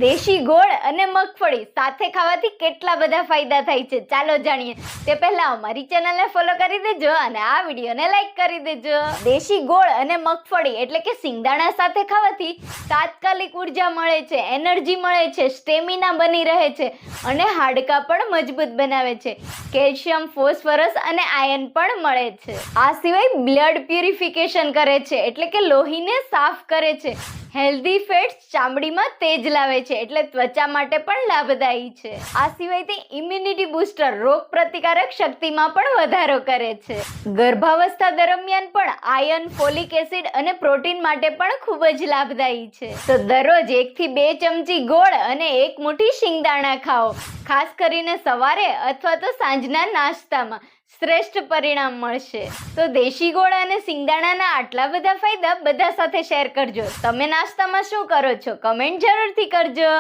દેશી ગોળ અને મગફળી સાથે ખાવાથી કેટલા બધા ફાયદા થાય છે, ચાલો જાણીએ. તે પહેલા અમારી ચેનલને ફોલો કરી દેજો અને આ વિડીયોને લાઈક કરી દેજો. દેશી ગોળ અને મગફળી એટલે કે સિંગદાણા સાથે ખાવાથી તાત્કાલિક ઉર્જા મળે છે, એનર્જી મળે છે, સ્ટેમિના બની રહે છે અને હાડકાં પણ મજબૂત બનાવે છે. કેલ્શિયમ, ફોસ્ફરસ અને આયર્ન પણ મળે છે. આ સિવાય બ્લડ પ્યુરિફિકેશન કરે છે એટલે કે લોહીને સાફ કરે છે. હેલ્ધી ફેટ્સ ચામડીમાં તેજ લાવે છે એટલે ત્વચા માટે પણ લાભદાયી છે. આ સિવાય તે ઇમ્યુનિટી બૂસ્ટર, રોગ પ્રતિકારક શક્તિમાં પણ વધારો કરે છે. ગર્ભાવસ્થા દરમિયાન પણ આયર્ન, ફોલિક એસિડ અને પ્રોટીન માટે પણ ખૂબ જ લાભદાયી છે. તો દરરોજ 1 થી 2 ચમચી ગોળ અને 1 મુઠ્ઠી શિંગદાણા ખાઓ. ખાસ કરીને સવારે અથવા તો સાંજના નાસ્તામાં શ્રેષ્ઠ પરિણામ મળશે. તો દેશી ગોળ અને સિંગદાણાના આટલા બધા ફાયદા બધા સાથે શેર કરજો. તમે નાસ્તામાં શું કરો છો? કમેન્ટ જરૂરથી કરજો.